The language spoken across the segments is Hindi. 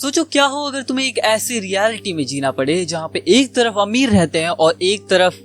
सोचो क्या हो अगर तुम्हें एक ऐसी रियलिटी में जीना पड़े जहाँ पे एक तरफ अमीर रहते हैं और एक तरफ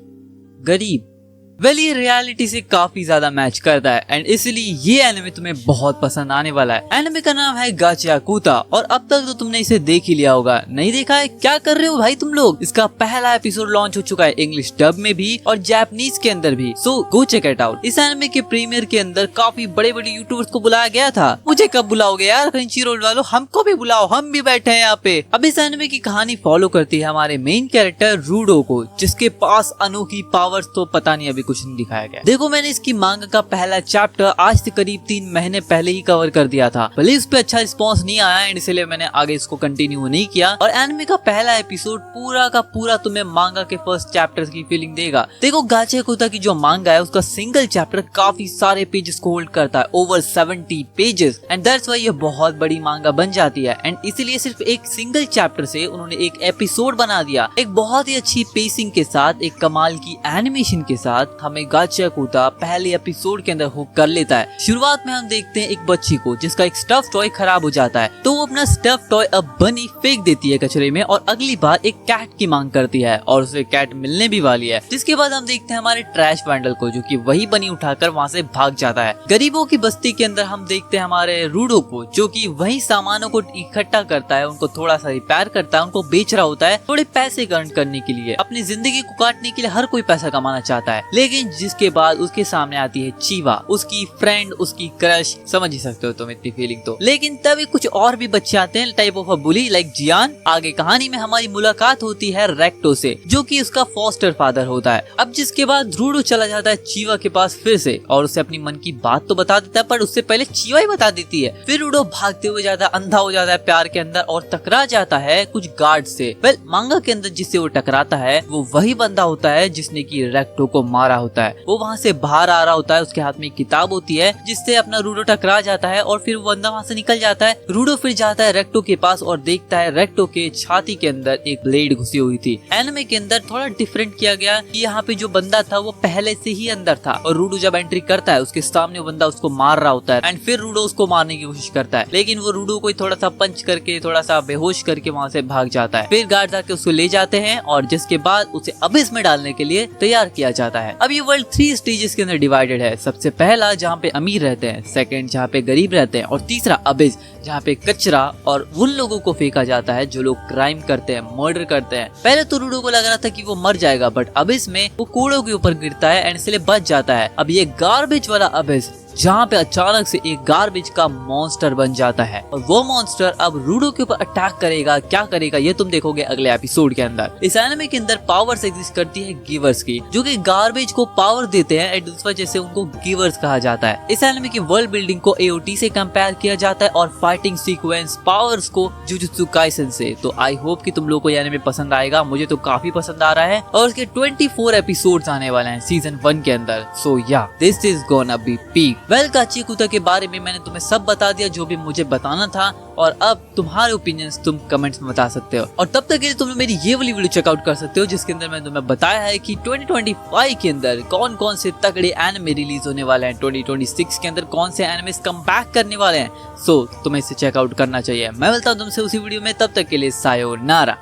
गरीब। ये रियलिटी से काफी ज्यादा मैच करता है एंड इसलिए ये एनिमे तुम्हें बहुत पसंद आने वाला है। एनिमे का नाम है गाचियाकुता और अब तक तो तुमने इसे देख ही लिया होगा। नहीं देखा है क्या कर रहे हो भाई तुम लोग। इसका पहला एपिसोड लॉन्च हो चुका है इंग्लिश डब में भी और जापानीज के अंदर भी, सो गो चेक इट आउट। इस एनिमे के प्रीमियर के अंदर काफी बड़े बड़े यूट्यूबर्स को बुलाया गया था। मुझे कब बुलाओगे यार क्रंचीरोल वालों, हमको भी बुलाओ, हम भी बैठे हैं यहाँ पे। अब इस एनिमे की कहानी फॉलो करती है हमारे मेन कैरेक्टर रूडो को, जिसके पास अनोखी पावर्स तो पता नहीं अभी कुछ नहीं दिखाया गया। देखो मैंने इसकी मांगा का पहला चैप्टर आज से करीब 3 महीने पहले ही कवर कर दिया था, भले इस पे अच्छा रिस्पांस नहीं आया एंड इसलिए मैंने आगे इसको कंटिन्यू नहीं किया। और एनिमे का पहला एपिसोड पूरा का पूरा तुम्हें मांगा के फर्स्ट चैप्टर की फीलिंग देगा। देखो गाचियाकुता की जो मांगा है उसका सिंगल चैप्टर काफी सारे पेजेस को होल्ड करता है, over 70 pages, and that's why ये बहुत बड़ी मांगा बन जाती है। एंड इसीलिए सिर्फ एक सिंगल चैप्टर से उन्होंने एक एपिसोड बना दिया, एक बहुत ही अच्छी पेसिंग के साथ, एक कमाल की एनिमेशन के साथ हमें गाचियाकुता पहले एपिसोड के अंदर हुक कर लेता है। शुरुआत में हम देखते हैं एक बच्ची को जिसका एक स्टफ टॉय खराब हो जाता है, तो वो अपना स्टफ टॉय अब बनी फेंक देती है कचरे में और अगली बार एक कैट की मांग करती है और उसे कैट मिलने भी वाली है। जिसके बाद हम देखते हैं हमारे ट्रैश वैंडल को जो कि वही बनी उठाकर वहाँ से भाग जाता है। गरीबों की बस्ती के अंदर हम देखते हैं हमारे रूडो को जो कि वही सामानों को इकट्ठा करता है, उनको थोड़ा सा रिपेयर करता है, उनको बेच रहा होता है थोड़े पैसे अर्न करने के लिए। अपनी जिंदगी को काटने के लिए हर कोई पैसा कमाना चाहता है, लेकिन जिसके बाद उसके सामने आती है चीवा, उसकी फ्रेंड, उसकी क्रश, समझ ही सकते हो तुम इतनी फीलिंग तो। लेकिन तभी कुछ और भी बच्चे आते हैं type of a bully like Gian. आगे कहानी में हमारी मुलाकात होती है रेक्टो से जो कि उसका फॉस्टर फादर होता है। अब जिसके बाद रूडो चला जाता है चीवा के पास फिर से और उसे अपनी मन की बात तो बता देता है, पर उससे पहले चीवा ही बता देती है। फिर रूडो भागते हुए जाता है, अंधा हो जाता है प्यार के अंदर और टकरा जाता है कुछ गार्ड से। मांगा के अंदर जिससे वो टकराता है वो वही बंदा होता है जिसने की रेक्टो को मारा होता है। वो वहाँ से बाहर आ रहा होता है, उसके हाथ में एक किताब होती है जिससे अपना रूडो टकरा जाता है और फिर वो बंदा वहाँ से निकल जाता है। रूडो फिर जाता है रेक्टो के पास और देखता है रेक्टो के छाती के अंदर एक ब्लेड घुसी हुई थी। एनिमे के अंदर थोड़ा डिफरेंट किया गया कि यहाँ पे जो बंदा था वो पहले से ही अंदर था और रूडो जब एंट्री करता है उसके सामने वो बंदा उसको मार रहा होता है एंड फिर रूडो उसको मारने की कोशिश करता है, लेकिन वो रूडो को थोड़ा सा पंच करके थोड़ा सा बेहोश करके वहाँ से भाग जाता है। फिर गार्ड आके उसको ले जाते हैं और जिसके बाद उसे अबिस में डालने के लिए तैयार किया जाता है। अब ये वर्ल्ड 3 स्टेजेस के अंदर डिवाइडेड है। सबसे पहला जहाँ पे अमीर रहते हैं, सेकंड जहाँ पे गरीब रहते हैं और तीसरा अबिस जहाँ पे कचरा और उन लोगों को फेंका जाता है जो लोग क्राइम करते हैं, मर्डर करते हैं। पहले तो रूडो को लग रहा था कि वो मर जाएगा, बट अबिस में वो कूड़ों के ऊपर गिरता है एंड इसलिए बच जाता है। अब ये गार्बेज वाला अबिस जहाँ पे अचानक से एक गार्बेज का मॉन्स्टर बन जाता है और वो मॉन्स्टर अब रूडो के ऊपर अटैक करेगा। क्या करेगा ये तुम देखोगे अगले एपिसोड के अंदर। इस एनिमे के अंदर पावर्स एग्जिस्ट करती है गिवर्स की, जो कि गार्बेज को पावर देते हैं एंड इस वजह से उनको गिवर्स कहा जाता है। इस एनिमे की वर्ल्ड बिल्डिंग को एओटी से कंपेयर किया जाता है और फाइटिंग सीक्वेंस पावर्स को जुजुत्सु काइसेन से। तो आई होप कि तुम लोग को ये एनिमे पसंद आएगा, मुझे तो काफी पसंद आ रहा है और उसके 24 एपिसोड्स आने वाले हैं सीजन 1 के अंदर। So yeah this is gonna be peak. Gachiakuta के बारे में मैंने तुम्हें सब बता दिया जो भी मुझे बताना था और अब तुम्हारे ओपिनियंस तुम कमेंट्स में बता सकते हो। और तब तक के लिए तुम मेरी ये वाली वीडियो चेकआउट कर सकते हो जिसके अंदर मैंने तुम्हें बताया है कि 2025 के अंदर कौन कौन से तगड़े एनिमे रिलीज होने वाले हैं, 2026 के अंदर कौन से एनिमेस कमबैक करने वाले हैं। सो तुम्हें इसे चेकआउट करना चाहिए। मैं मिलता हूँ तुमसे उसी वीडियो में, तब तक के लिए सायोनारा।